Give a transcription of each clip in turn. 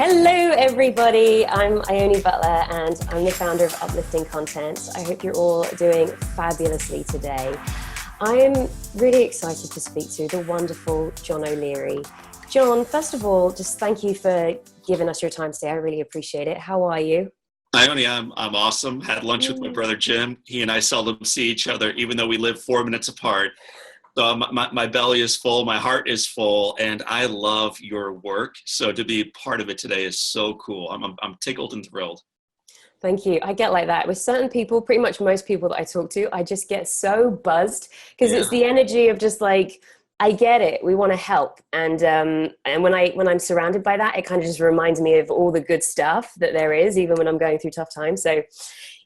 Hello, everybody. I'm Ione Butler, and I'm the founder of Uplifting Content. I hope you're all doing fabulously today. I'm really excited to speak to the wonderful John O'Leary. John, first of all, just thank you for giving us your time today. I really appreciate it. How are you? Ione, I'm awesome. Had lunch with my brother Jim. He and I seldom see each other, even though we live 4 minutes apart. So my belly is full, my heart is full, and I love your work. So to be part of it today is so cool. I'm tickled and thrilled. Thank you. I get like that with certain people, pretty much most people that I talk to, I just get so buzzed because it's Yeah. the energy of just like, I get it. We want to help. And when I'm surrounded by that, it kind of just reminds me of all the good stuff that there is, even when I'm going through tough times. So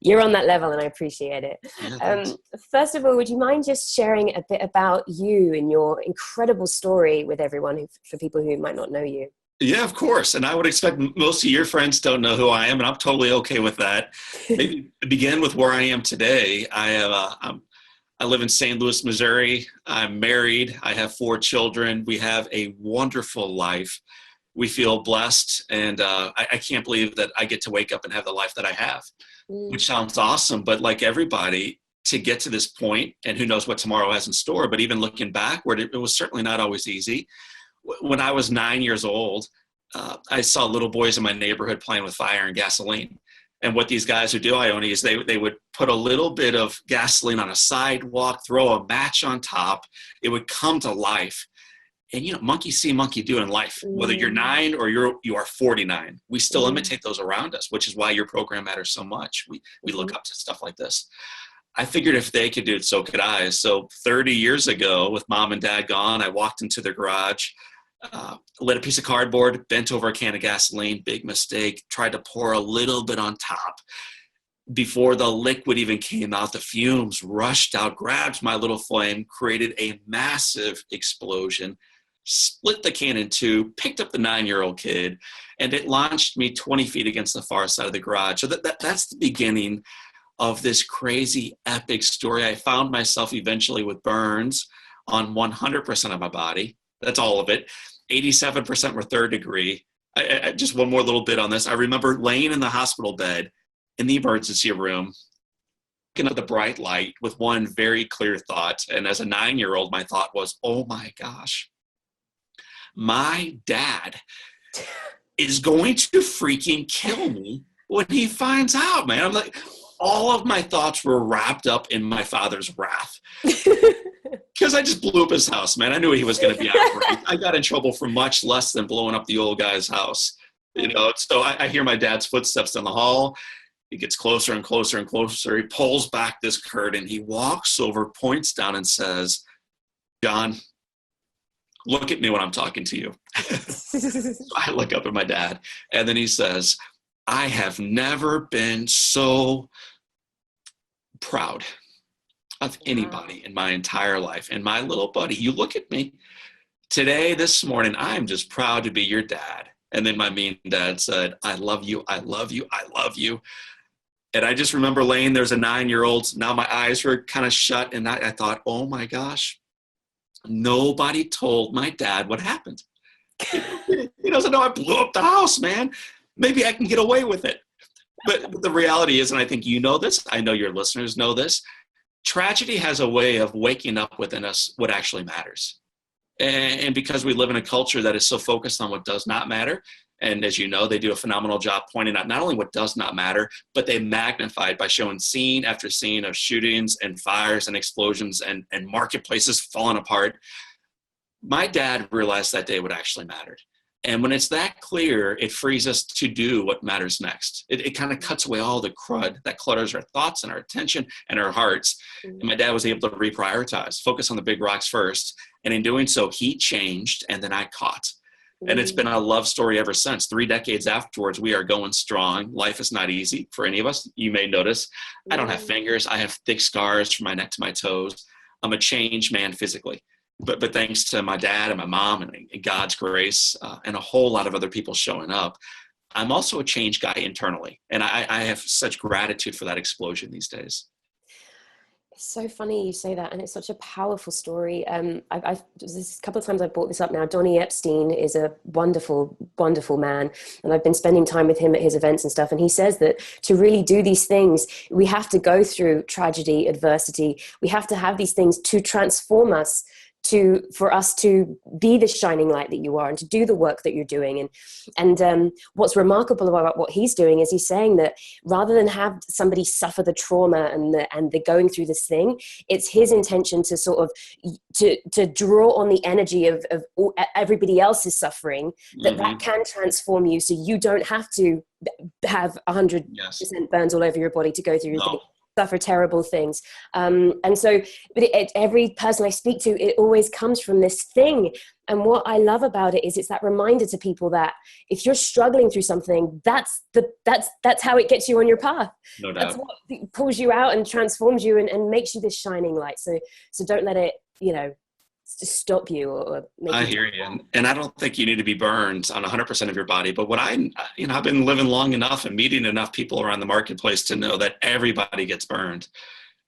you're on that level and I appreciate it. Yeah, thanks. First of all, would you mind just sharing a bit about you and your incredible story with everyone for people who might not know you? Yeah, of course. And I would expect most of your friends don't know who I am, and I'm totally okay with that. Maybe begin with where I am today. I live in St. Louis, Missouri. I'm married. I have 4 children. We have a wonderful life. We feel blessed, and I can't believe that I get to wake up and have the life that I have, which sounds awesome. But like everybody, to get to this point, and who knows what tomorrow has in store, but even looking backward, it was certainly not always easy. When I was 9 years old, I saw little boys in my neighborhood playing with fire and gasoline. And what these guys would do, Ione, is they would put a little bit of gasoline on a sidewalk, throw a match on top. It would come to life. And, monkey see, monkey do in life. Whether you're 9 or you are 49, we still imitate those around us, which is why your program matters so much. We look up to stuff like this. I figured if they could do it, so could I. So 30 years ago, with mom and dad gone, I walked into their garage, lit a piece of cardboard, bent over a can of gasoline, big mistake, tried to pour a little bit on top. Before the liquid even came out, the fumes rushed out, grabbed my little flame, created a massive explosion, split the can in two, picked up the 9-year-old kid, and it launched me 20 feet against the far side of the garage. So that's the beginning of this crazy epic story. I found myself eventually with burns on 100% of my body. That's all of it. 87% were third degree. I just one more little bit on this. I remember laying in the hospital bed in the emergency room, looking at the bright light with one very clear thought. And as a 9-year-old, my thought was, oh my gosh, my dad is going to freaking kill me when he finds out, man. I'm like, all of my thoughts were wrapped up in my father's wrath. Because I just blew up his house, man. I knew he was going to be outraged. I got in trouble for much less than blowing up the old guy's house. So I hear my dad's footsteps down the hall. He gets closer and closer and closer. He pulls back this curtain. He walks over, points down, and says, John, look at me when I'm talking to you. So I look up at my dad, and then he says, I have never been so proud of anybody in my entire life. And my little buddy, you look at me today, this morning, I'm just proud to be your dad. And then my mean dad said, I love you, I love you, I love you. And I just remember laying there as a 9-year-old. Now my eyes were kind of shut. And I thought, oh my gosh, nobody told my dad what happened. He doesn't know I blew up the house, man. Maybe I can get away with it. But the reality is, and I think you know this, I know your listeners know this, tragedy has a way of waking up within us what actually matters. And because we live in a culture that is so focused on what does not matter, and as you know, they do a phenomenal job pointing out not only what does not matter, but they magnify it by showing scene after scene of shootings and fires and explosions and marketplaces falling apart. My dad realized that day what actually mattered. And when it's that clear, it frees us to do what matters next. It kind of cuts away all the crud that clutters our thoughts and our attention and our hearts. And my dad was able to reprioritize, focus on the big rocks first. And in doing so, he changed, and then I caught. And it's been a love story ever since. 3 decades afterwards, we are going strong. Life is not easy for any of us. You may notice I don't have fingers. I have thick scars from my neck to my toes. I'm a changed man physically. But thanks to my dad and my mom and God's grace and a whole lot of other people showing up, I'm also a changed guy internally. And I have such gratitude for that explosion these days. It's so funny you say that, and it's such a powerful story. I've this a couple of times I've brought this up now. Donny Epstein is a wonderful, wonderful man, and I've been spending time with him at his events and stuff. And he says that to really do these things, we have to go through tragedy, adversity. We have to have these things to transform us, for us to be the shining light that you are, and to do the work that you're doing. And what's remarkable about what he's doing is he's saying that rather than have somebody suffer the trauma and the going through this thing, it's his intention to sort of to draw on the energy of everybody else's suffering, that can transform you, so you don't have to have 100% burns all over your body to go through your thing, suffer terrible things. And so, but every person I speak to, it always comes from this thing. And what I love about it is it's that reminder to people that if you're struggling through something, that's how it gets you on your path. No doubt. That's what pulls you out and transforms you and makes you this shining light. So don't let it, just stop you or make I hear you. And I don't think you need to be burned on 100% of your body. But what I've been living long enough and meeting enough people around the marketplace to know that everybody gets burned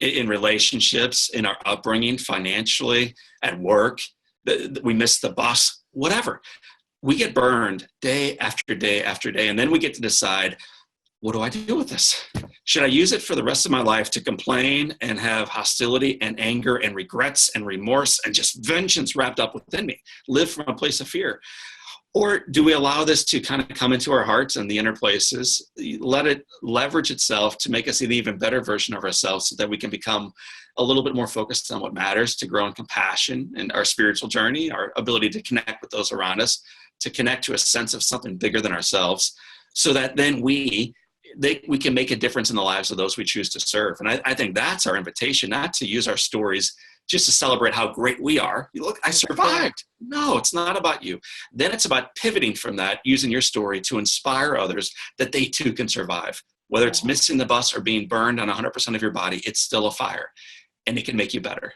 in relationships, in our upbringing, financially, at work. We miss the bus, whatever. We get burned day after day after day. And then we get to decide, what do I do with this? Should I use it for the rest of my life to complain and have hostility and anger and regrets and remorse and just vengeance wrapped up within me, live from a place of fear? Or do we allow this to kind of come into our hearts and the inner places, let it leverage itself to make us an even better version of ourselves, so that we can become a little bit more focused on what matters, to grow in compassion and our spiritual journey, our ability to connect with those around us, to connect to a sense of something bigger than ourselves, so that then we can make a difference in the lives of those we choose to serve. And I think that's our invitation, not to use our stories just to celebrate how great we are. Look, I survived. No, it's not about you. Then it's about pivoting from that, using your story to inspire others that they too can survive. Whether it's missing the bus or being burned on 100% of your body, it's still a fire, and it can make you better.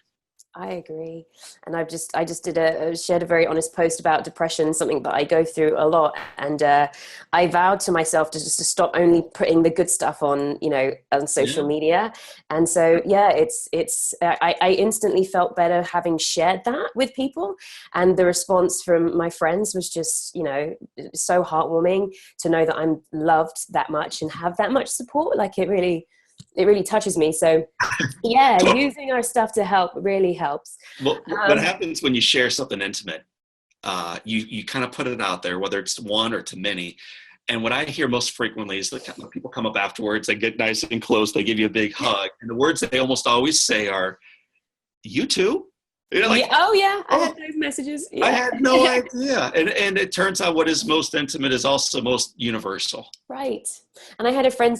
I agree. And I just shared a very honest post about depression, something that I go through a lot. And I vowed to myself to stop only putting the good stuff on, on social media. And so, I instantly felt better having shared that with people. And the response from my friends was just, so heartwarming to know that I'm loved that much and have that much support. Like it really touches me. So using our stuff to help really helps. Well, what happens when you share something intimate, you kind of put it out there, whether it's to one or to many. And what I hear most frequently is that when people come up afterwards, they get nice and close, they give you a big hug. And the words that they almost always say are, "You too?" I had those messages. Yeah. I had no idea. And it turns out what is most intimate is also most universal. Right. And I had a friend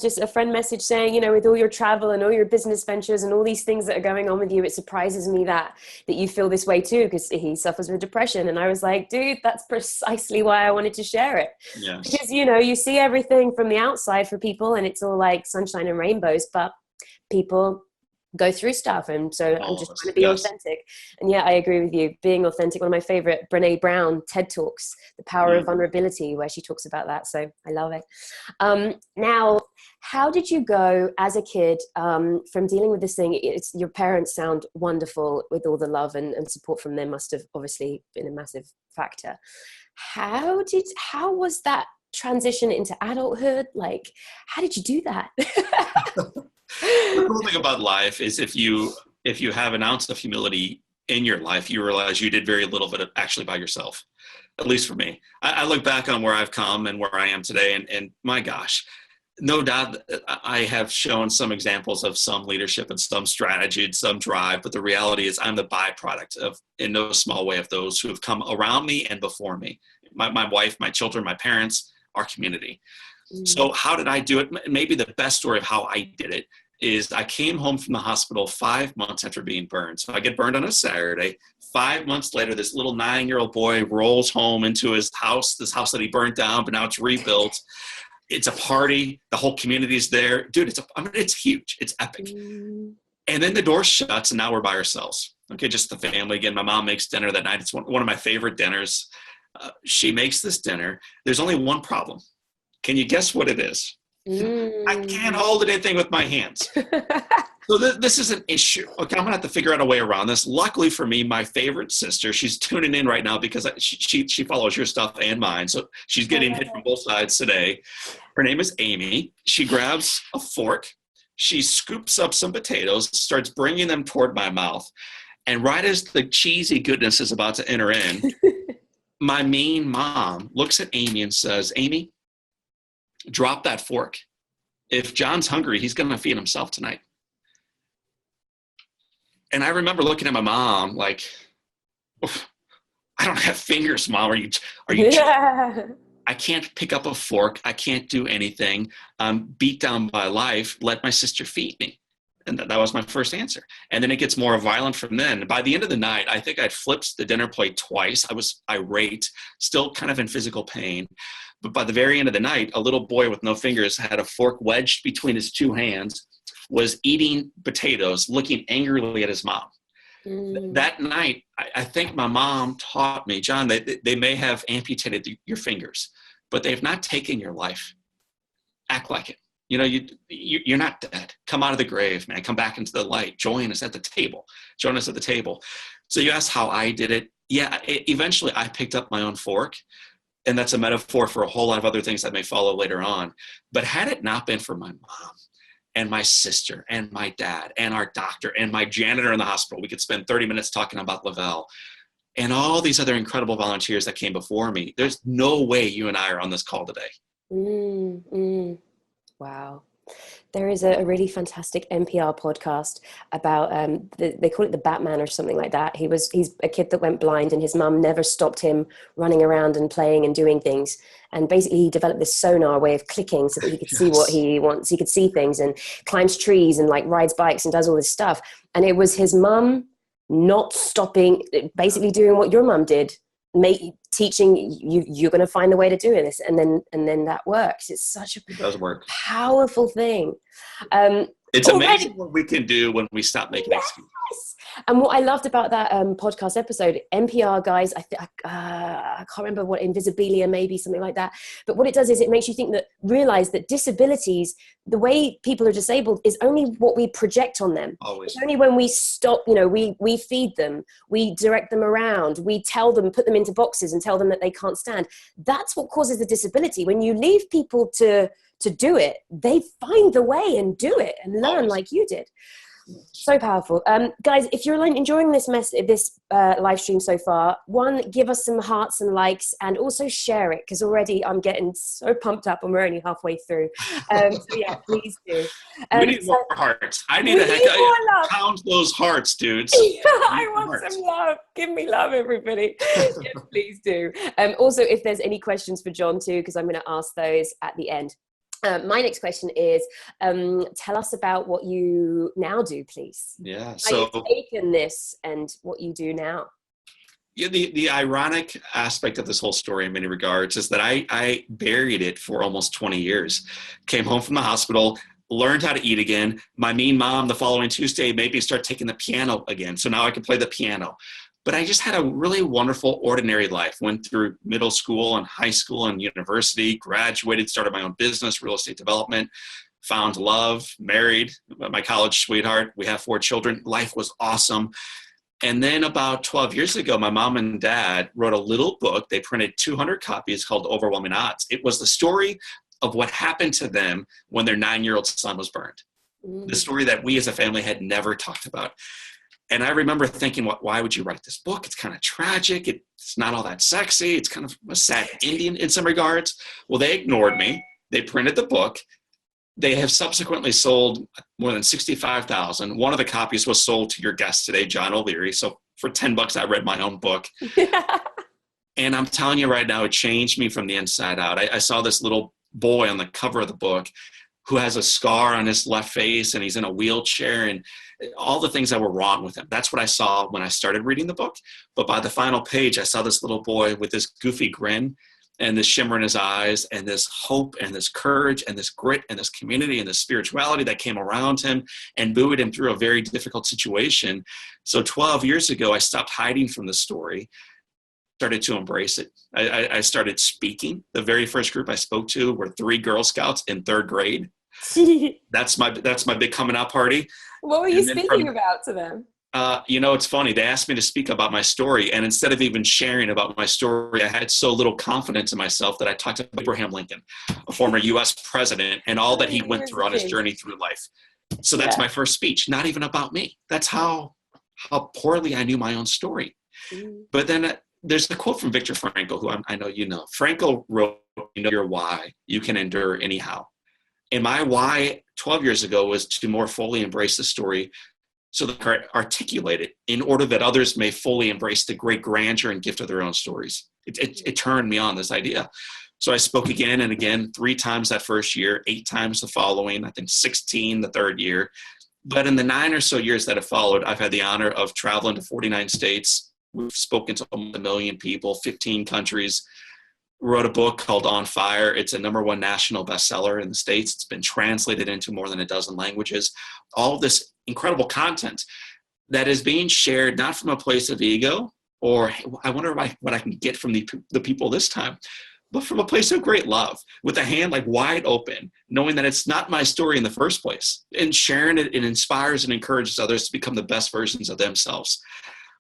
message saying, with all your travel and all your business ventures and all these things that are going on with you, it surprises me that you feel this way too, because he suffers with depression. And I was like, dude, that's precisely why I wanted to share it. Yes. Because, you see everything from the outside for people and it's all like sunshine and rainbows, but people go through stuff. And so I'm just trying to be authentic. And I agree with you. Being authentic, one of my favorite Brene Brown TED Talks, The Power of Vulnerability, where she talks about that. So I love it. Now, how did you go as a kid from dealing with this thing? Your parents sound wonderful with all the love and support from them must have obviously been a massive factor. How was that transition into adulthood? Like, how did you do that? The cool thing about life is if you have an ounce of humility in your life, you realize you did very little of it actually by yourself. At least for me, I look back on where I've come and where I am today, and my gosh, no doubt I have shown some examples of some leadership and some strategy and some drive, but the reality is I'm the byproduct of, in no small way, of those who have come around me and before me. My wife, my children, my parents, our community. So how did I do it? Maybe the best story of how I did it is I came home from the hospital 5 months after being burned. So I get burned on a Saturday. 5 months later, this little 9-year-old boy rolls home into his house, this house that he burnt down, but now it's rebuilt. It's a party. The whole community is there. Dude, it's huge. It's epic. And then the door shuts and now we're by ourselves. Okay, just the family. Again, my mom makes dinner that night. It's one of my favorite dinners. She makes this dinner. There's only one problem. Can you guess what it is? I can't hold anything with my hands. So this is an issue. Okay, I'm gonna have to figure out a way around this. Luckily for me, my favorite sister, she's tuning in right now because she follows your stuff and mine. So she's getting hit from both sides today. Her name is Amy. She grabs a fork. She scoops up some potatoes, starts bringing them toward my mouth. And right as the cheesy goodness is about to enter in, my mean mom looks at Amy and says, Amy, drop that fork. If John's hungry, he's going to feed himself tonight. And I remember looking at my mom like, I don't have fingers, Mom. Are you Yeah. I can't pick up a fork. I can't do anything. I'm beat down by life. Let my sister feed me. And that was my first answer. And then it gets more violent from then. By the end of the night, I think I'd flipped the dinner plate twice. I was irate, still kind of in physical pain. But by the very end of the night, a little boy with no fingers had a fork wedged between his two hands, was eating potatoes, looking angrily at his mom. That night, I think my mom taught me, John, they may have amputated your fingers, but they've not taken your life. Act like it. You know, you're not dead. Come out of the grave, man. Come back into the light. Join us at the table. Join us at the table. So you asked how I did it. Yeah, eventually I picked up my own fork, and that's a metaphor for a whole lot of other things that may follow later on. But had it not been for my mom, and my sister and my dad and our doctor and my janitor in the hospital, we could spend 30 minutes talking about Lavelle and all these other incredible volunteers that came before me. There's no way you and I are on this call today. Wow. There is a really fantastic NPR podcast about, they call it the Batman or something like that. He's a kid that went blind, and his mum never stopped him running around and playing and doing things. And basically he developed this sonar way of clicking so that he could see what he wants. He could see things and climbs trees and like rides bikes and does all this stuff. And it was his mum not stopping, basically doing what your mum did, teaching you're going to find the way to do this, and then that works. It's such a powerful thing. It's amazing what we can do when we stop making excuses. And what I loved about that podcast episode, NPR guys, I can't remember what, Invisibilia, maybe something like that. But what it does is it makes you realize that disabilities, the way people are disabled, is only what we project on them. Always. It's only when we stop, we feed them, we direct them around, we tell them, put them into boxes and tell them that they can't stand. That's what causes the disability. When you leave people to do it, they find the way and do it and learn like you did. So powerful. Guys, if you're enjoying this live stream so far, give us some hearts and likes, and also share it, because already I'm getting so pumped up and we're only halfway through. So yeah, please do. We need more hearts. I need to count those hearts, dudes. I want some love. Give me love, everybody. Yes, please do. Also, if there's any questions for John too, because I'm going to ask those at the end. My next question is, tell us about what you now do, please. Yeah. So how you've taken this and what you do now. Yeah, the ironic aspect of this whole story in many regards is that I buried it for almost 20 years. Came home from the hospital, learned how to eat again. My mean mom the following Tuesday made me start taking the piano again. So now I can play the piano. But I just had a really wonderful, ordinary life. Went through middle school and high school and university, graduated, started my own business, real estate development, found love, married my college sweetheart. We have 4 children. Life was awesome. And then about 12 years ago, my mom and dad wrote a little book. They printed 200 copies called Overwhelming Odds. It was the story of what happened to them when their 9-year-old son was burned. The story that we as a family had never talked about. And I remember thinking, why would you write this book? It's kind of tragic. It's not all that sexy. It's kind of a sad Indian in some regards. Well, they ignored me. They printed the book. They have subsequently sold more than 65,000. One of the copies was sold to your guest today, John O'Leary. So for $10, I read my own book. And I'm telling you right now, it changed me from the inside out. I saw this little boy on the cover of the book who has a scar on his left face, and he's in a wheelchair, and all the things that were wrong with him. That's what I saw when I started reading the book. But by the final page, I saw this little boy with this goofy grin and this shimmer in his eyes and this hope and this courage and this grit and this community and this spirituality that came around him and buoyed him through a very difficult situation. So 12 years ago, I stopped hiding from the story, started to embrace it. I started speaking. The very first group I spoke to were 3 Girl Scouts in 3rd grade. That's my big coming out party. What were you speaking about to them? It's funny. They asked me to speak about my story, and instead of even sharing about my story, I had so little confidence in myself that I talked about Abraham Lincoln, a former U.S. president, and all that he went through on his journey through life. So that's my first speech, not even about me. That's how poorly I knew my own story. But then there's a quote from Viktor Frankl, who I know you know. Frankl wrote, "You know your why, you can endure anyhow." And my why 12 years ago was to more fully embrace the story so that I articulate it in order that others may fully embrace the great grandeur and gift of their own stories. It turned me on, this idea. So I spoke again and again, 3 times that first year, 8 times the following, I think 16 the third year. But in the 9 or so years that have followed, I've had the honor of traveling to 49 states. We've spoken to almost 1 million people, 15 countries. Wrote a book called On Fire. It's a #1 national bestseller in the States. It's been translated into more than a dozen languages. All of this incredible content that is being shared, not from a place of ego, or I wonder what I can get from the people this time, but from a place of great love, with a hand like wide open, knowing that it's not my story in the first place. And sharing it inspires and encourages others to become the best versions of themselves.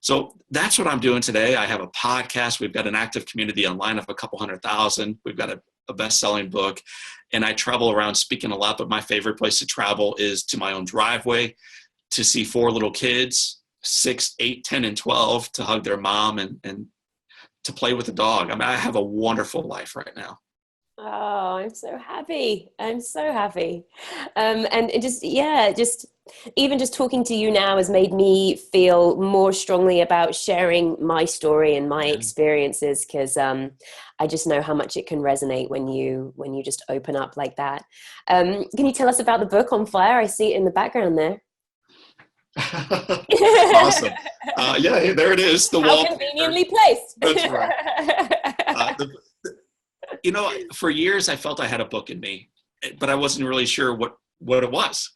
So that's what I'm doing today. I have a podcast. We've got an active community online of a couple 100,000. We've got a best-selling book, and I travel around speaking a lot, but my favorite place to travel is to my own driveway to see 4 little kids, 6, 8, 10, and 12, to hug their mom and to play with the dog. I mean, I have a wonderful life right now. Oh, I'm so happy. I'm so happy. And it just even just talking to you now has made me feel more strongly about sharing my story and my experiences, because I just know how much it can resonate when you just open up like that. Can you tell us about the book On Fire? I see it in the background there. Awesome. Yeah, there it is. The wall. Conveniently placed. That's right. For years I felt I had a book in me, but I wasn't really sure what it was.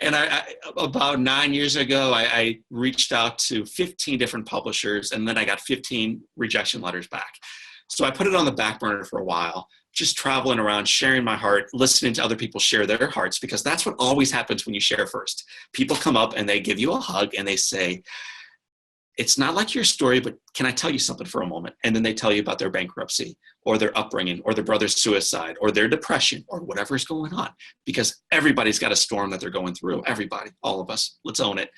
And I about 9 years ago, I reached out to 15 different publishers, and then I got 15 rejection letters back. So I put it on the back burner for a while, just traveling around, sharing my heart, listening to other people share their hearts, because that's what always happens when you share first. People come up and they give you a hug and they say, "It's not like your story, but can I tell you something for a moment?" And then they tell you about their bankruptcy or their upbringing or their brother's suicide or their depression or whatever's going on, because everybody's got a storm that they're going through. Everybody, all of us, let's own it.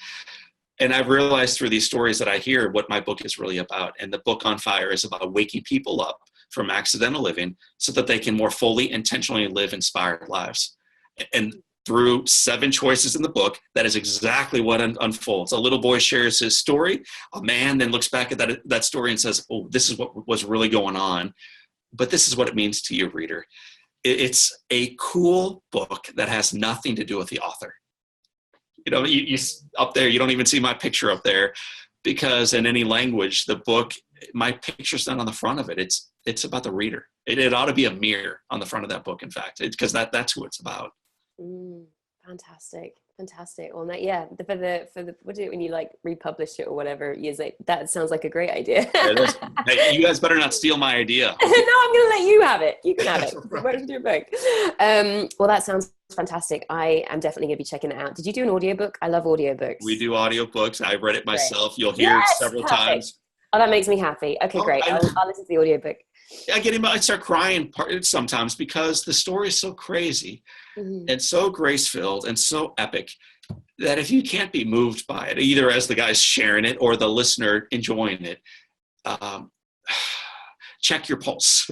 And I've realized through these stories that I hear what my book is really about. And the book On Fire is about waking people up from accidental living so that they can more fully, intentionally live inspired lives. And through 7 choices in the book, that is exactly what unfolds. A little boy shares his story. A man then looks back at that story and says, "Oh, this is what was really going on. But this is what it means to you, reader." It's a cool book that has nothing to do with the author. You up there, you don't even see my picture up there, because in any language, the book, my picture's not on the front of it. It's about the reader. It ought to be a mirror on the front of that book, in fact, because that's who it's about. Fantastic. Well, for the what do you, when you like republish it or whatever, that sounds like a great idea. Hey, you guys better not steal my idea. No, I'm going to let you have it. You can have it. Right. Where's your book? Well, that sounds fantastic. I am definitely going to be checking it out. Did you do an audiobook? I love audiobooks. We do audiobooks. I read it myself. You'll hear it several times. Oh, that makes me happy. Okay, great. I'll listen to the audiobook. I start crying sometimes because the story is so crazy and so grace-filled and so epic that if you can't be moved by it, either as the guy's sharing it or the listener enjoying it, check your pulse.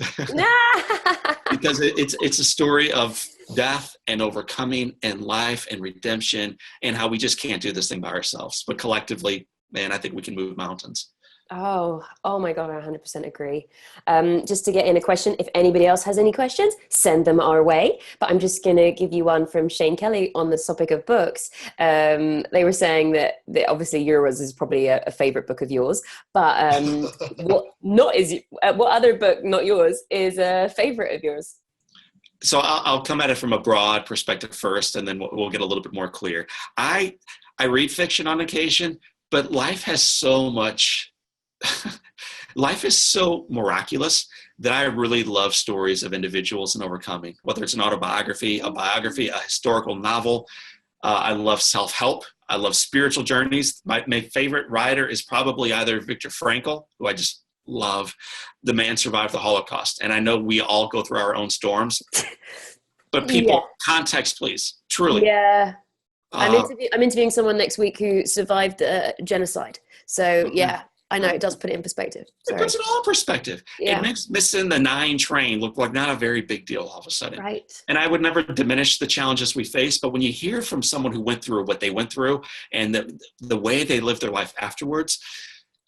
Because it's a story of death and overcoming and life and redemption, and how we just can't do this thing by ourselves. But collectively, man, I think we can move mountains. Oh my God, I 100% agree. Just to get in a question, if anybody else has any questions, send them our way. But I'm just going to give you one from Shane Kelly on the topic of books. They were saying that obviously yours is probably a favorite book of yours, but what other book, not yours, is a favorite of yours? So I'll come at it from a broad perspective first, and then we'll get a little bit more clear. I read fiction on occasion, but life has so much life is so miraculous that I really love stories of individuals and overcoming, whether it's an autobiography, a biography, a historical novel. I love self-help. I love spiritual journeys. My favorite writer is probably either Viktor Frankl, who I just love. The man survived the Holocaust. And I know we all go through our own storms, but people, context, please, truly. Yeah. I'm interviewing someone next week who survived genocide. So yeah, I know it does put it in perspective. It puts it all in perspective. It makes missing the 9 train look like not a very big deal all of a sudden. Right. And I would never diminish the challenges we face, but when you hear from someone who went through what they went through and the way they lived their life afterwards,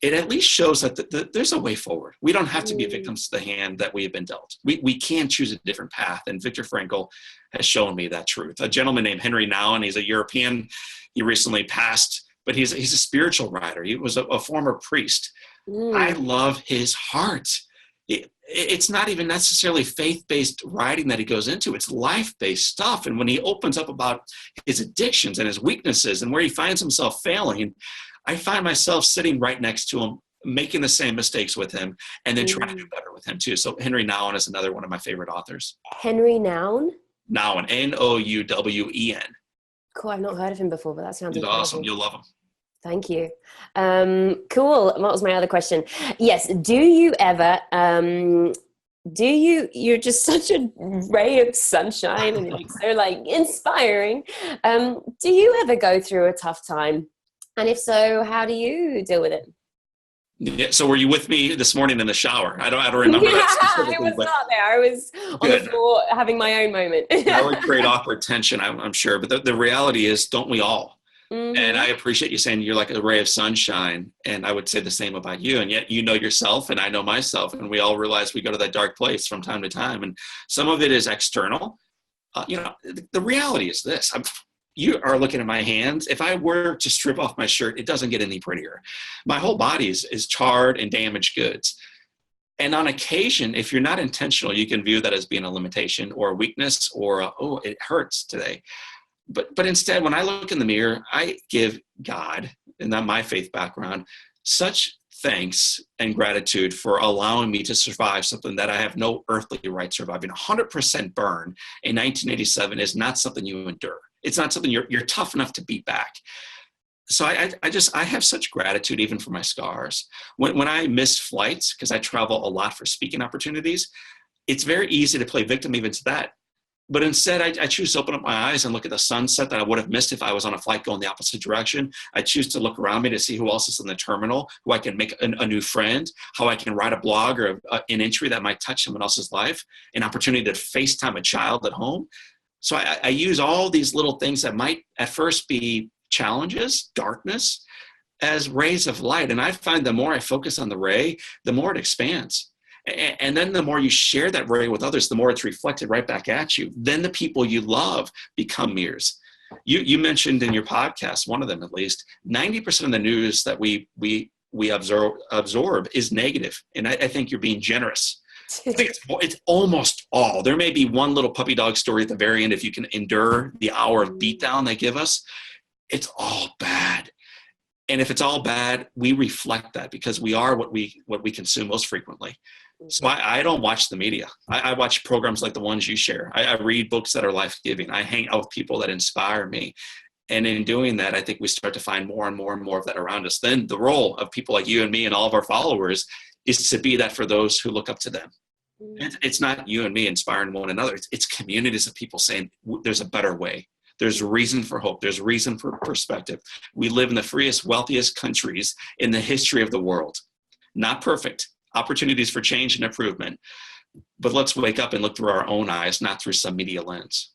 it at least shows that there's a way forward. We don't have to be victims to the hand that we have been dealt. We can choose a different path. And Viktor Frankl has shown me that truth. A gentleman named Henry Nouwen, he's a European. He recently passed, but he's a spiritual writer. He was a former priest. I love his heart. It's not even necessarily faith-based writing that he goes into. It's life-based stuff. And when he opens up about his addictions and his weaknesses and where he finds himself failing, I find myself sitting right next to him, making the same mistakes with him, and then trying to do better with him too. So Henry Nouwen is another one of my favorite authors. Henry Nouwen? Nouwen, Nouwen. Cool. I've not heard of him before, but that sounds awesome. You'll love him. Thank you. Cool. What was my other question? Yes. Do you ever, you're just such a ray of sunshine and like so like inspiring. Do you ever go through a tough time? And if so, how do you deal with it? Yeah, so were you with me this morning in the shower? I don't remember that specifically. I was not there. I was on the floor having my own moment. That would create awkward tension, I'm sure. But the reality is, don't we all? Mm-hmm. And I appreciate you saying you're like a ray of sunshine. And I would say the same about you. And yet you know yourself and I know myself. And we all realize we go to that dark place from time to time. And some of it is external. The reality is this. You are looking at my hands. If I were to strip off my shirt, it doesn't get any prettier. My whole body is charred and damaged goods. And on occasion, if you're not intentional, you can view that as being a limitation or a weakness or it hurts today. But instead, when I look in the mirror, I give God, and not my faith background, such thanks and gratitude for allowing me to survive something that I have no earthly right surviving. 100% burn in 1987 is not something you endure. It's not something you're tough enough to beat back. So I have such gratitude even for my scars. When I miss flights, because I travel a lot for speaking opportunities, it's very easy to play victim even to that. But instead, I choose to open up my eyes and look at the sunset that I would have missed if I was on a flight going the opposite direction. I choose to look around me to see who else is in the terminal, who I can make a new friend, how I can write a blog or an entry that might touch someone else's life, an opportunity to FaceTime a child at home. So I use all these little things that might at first be challenges, darkness, as rays of light. And I find the more I focus on the ray, the more it expands. And then the more you share that ray with others, the more it's reflected right back at you. Then the people you love become mirrors. You mentioned in your podcast, one of them at least, 90% of the news that we absorb is negative. And I think you're being generous. I think it's almost all. There may be one little puppy dog story at the very end if you can endure the hour of beatdown they give us. It's all bad. And if it's all bad, we reflect that because we are what we consume most frequently. So I don't watch the media. I watch programs like the ones you share. I read books that are life-giving. I hang out with people that inspire me. And in doing that, I think we start to find more and more and more of that around us. Then the role of people like you and me and all of our followers is to be that for those who look up to them. It's not you and me inspiring one another. It's communities of people saying there's a better way. There's reason for hope. There's reason for perspective. We live in the freest, wealthiest countries in the history of the world. Not perfect. Opportunities for change and improvement. But let's wake up and look through our own eyes, not through some media lens.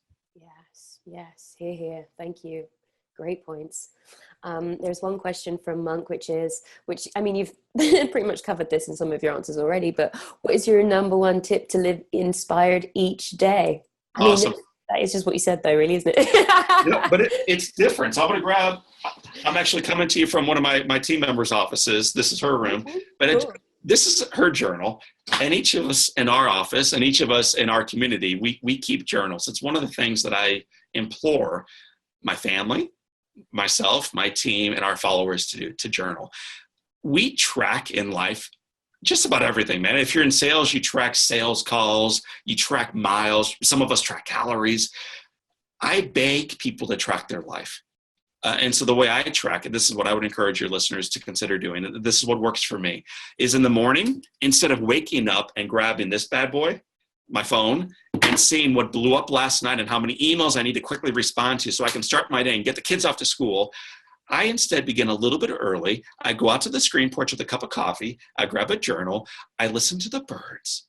Yes. Hear, hear. Thank you. Great points. There's one question from Monk, which I mean, you've pretty much covered this in some of your answers already, but what is your number one tip to live inspired each day? Awesome. That is just what you said though, really, isn't it? Yeah, but it's different. So I'm actually coming to you from one of my team members' offices. This is her room, but cool. This is her journal. And each of us in our office and each of us in our community, we keep journals. It's one of the things that I implore my family, myself, my team, and our followers to do, to journal. We track in life Just about everything, man. If you're in sales, you track sales calls, you track miles. Some of us track calories. I beg people to track their life. And so the way I track it, this is what I would encourage your listeners to consider doing. This is what works for me, is in the morning, instead of waking up and grabbing this bad boy, my phone, and seeing what blew up last night and how many emails I need to quickly respond to so I can start my day and get the kids off to school, I instead begin a little bit early. I go out to the screen porch with a cup of coffee. I grab a journal. I listen to the birds.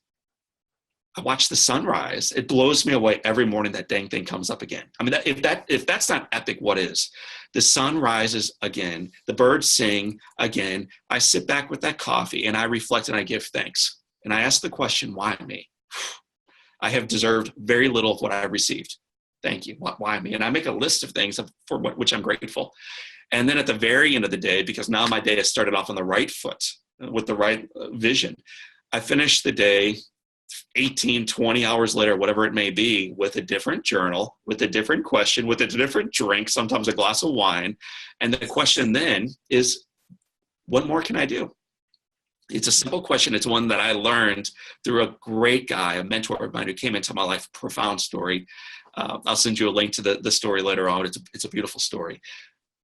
I watch the sunrise. It blows me away every morning that dang thing comes up again. I mean, if that's not epic, what is? The sun rises again. The birds sing again. I sit back with that coffee and I reflect and I give thanks. And I ask the question, why me? I have deserved very little of what I received. Thank you. Why me? And I make a list of things for which I'm grateful. And then at the very end of the day, because now my day has started off on the right foot with the right vision, I finish the day 18, 20 hours later, whatever it may be, with a different journal, with a different question, with a different drink, sometimes a glass of wine. And the question then is, what more can I do? It's a simple question. It's one that I learned through a great guy, a mentor of mine who came into my life, profound story. I'll send you a link to the story later on. It's a beautiful story.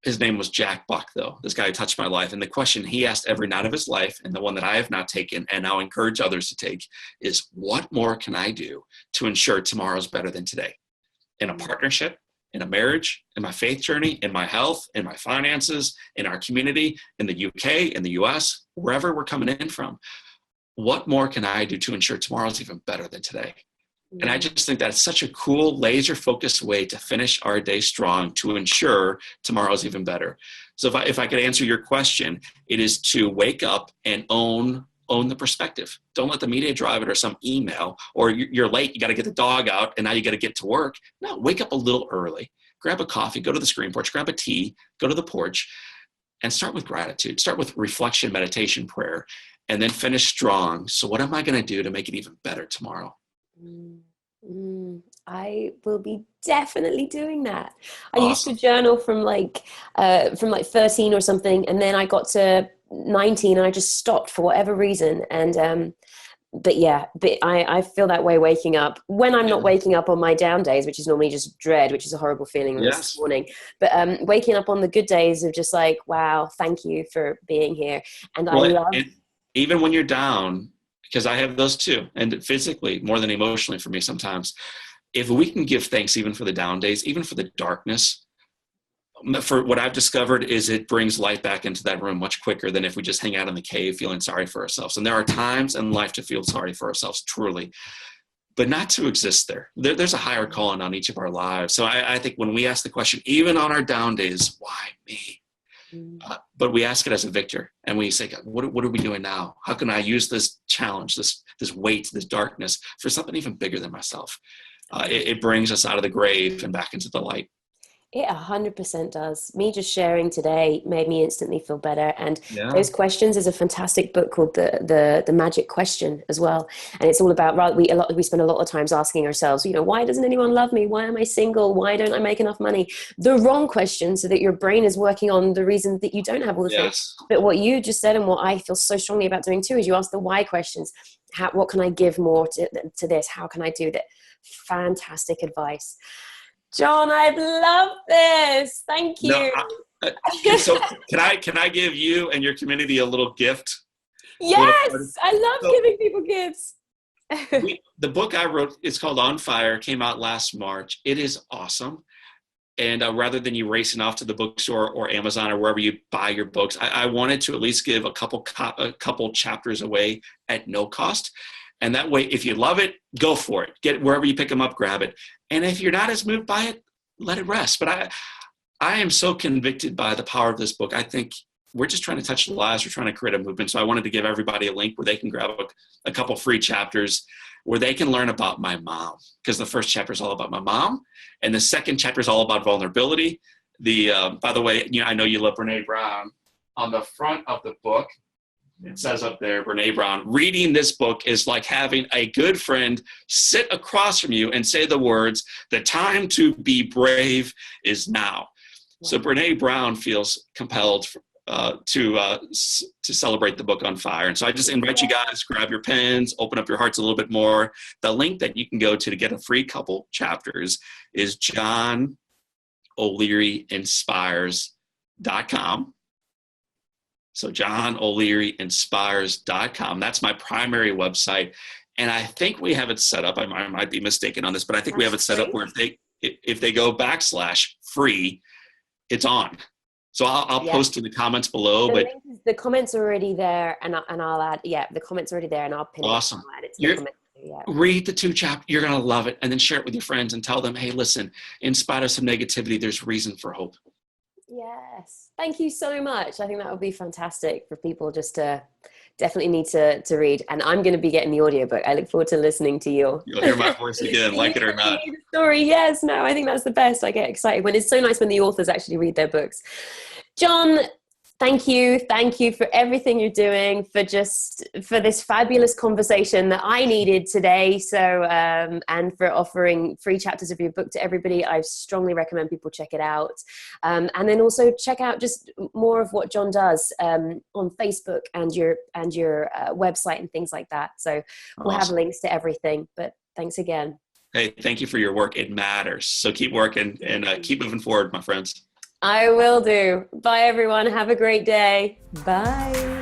His name was Jack Buck, though. This guy touched my life. And the question he asked every night of his life, and the one that I have not taken and now encourage others to take, is what more can I do to ensure tomorrow's better than today? In a partnership, in a marriage, in my faith journey, in my health, in my finances, in our community, in the UK, in the US, wherever we're coming in from. What more can I do to ensure tomorrow's even better than today? And I just think that's such a cool, laser-focused way to finish our day strong to ensure tomorrow's even better. So if I could answer your question, it is to wake up and own the perspective. Don't let the media drive it or some email, or you're late, you got to get the dog out, and now you got to get to work. No, wake up a little early. Grab a coffee, go to the screen porch, grab a tea, go to the porch, and start with gratitude. Start with reflection, meditation, prayer, and then finish strong. So what am I going to do to make it even better tomorrow? I will be definitely doing that. I Awesome. used to journal from like 13 or something, and then I got to 19 and I just stopped for whatever reason. And but I feel that way waking up when I'm not waking up on my down days, which is normally just dread, which is a horrible feeling this morning. But waking up on the good days of just like, wow, thank you for being here. And I love even when you're down, because I have those too, and physically more than emotionally for me sometimes. If we can give thanks even for the down days, even for the darkness, for what I've discovered is it brings light back into that room much quicker than if we just hang out in the cave feeling sorry for ourselves. And there are times in life to feel sorry for ourselves, truly, but not to exist there. There's a higher calling on each of our lives. So I think when we ask the question, even on our down days, why me? But we ask it as a victor, and we say, what are we doing now? How can I use this challenge, this weight, this darkness for something even bigger than myself? It brings us out of the grave and back into the light. It 100% does. Me just sharing today made me instantly feel better. And Those Questions is a fantastic book called the Magic Question as well. And it's all about, we spend a lot of times asking ourselves, why doesn't anyone love me? Why am I single? Why don't I make enough money? The wrong question, so that your brain is working on the reason that you don't have all the things. But what you just said, and what I feel so strongly about doing too, is you ask the why questions. What can I give more to this? How can I do that? Fantastic advice. John, I've loved this. Thank you. So can I give you and your community a little gift? Yes, I love giving people gifts. The book I wrote, it's called On Fire, came out last March. It is awesome. And rather than you racing off to the bookstore or Amazon or wherever you buy your books, I wanted to at least give a couple chapters away at no cost. And that way, if you love it, go for it. Get it wherever you pick them up, grab it. And if you're not as moved by it, let it rest. But I am so convicted by the power of this book. I think we're just trying to touch lives. We're trying to create a movement. So I wanted to give everybody a link where they can grab a couple free chapters where they can learn about my mom. Because the first chapter is all about my mom. And the second chapter is all about vulnerability. By the way, I know you love Brene Brown. On the front of the book, it says up there, Brene Brown, reading this book is like having a good friend sit across from you and say the words, the time to be brave is now. Wow. So Brene Brown feels compelled to celebrate the book on fire. And so I just invite you guys, grab your pens, open up your hearts a little bit more. The link that you can go to get a free couple chapters is johnolearyinspires.com. So johnolearyinspires.com. That's my primary website. And I think we have it set up. I might be mistaken on this, but I think we have it set up where if they go /free, it's on. So I'll post in the comments below. The comments are already there, and I'll add. Yeah, the comments are already there, and I'll pin awesome. it. I'll add it to the comments. Yeah. Read the 2 chapters. You're gonna love it, and then share it with your friends and tell them, hey, listen, in spite of some negativity, there's reason for hope. Yes, thank you so much. I think that would be fantastic for people just to definitely need to read. And I'm going to be getting the audiobook. I look forward to listening to you. You'll hear my voice again, like it or not. The story, yes, no, I think that's the best. I get excited when it's so nice when the authors actually read their books. John, thank you for everything you're doing, for this fabulous conversation that I needed today. So, and for offering free chapters of your book to everybody. I strongly recommend people check it out. And then also check out just more of what John does on Facebook and your website and things like that. So we'll have links to everything, but thanks again. Hey, thank you for your work. It matters. So keep working and keep moving forward, my friends. I will do. Bye, everyone. Have a great day. Bye.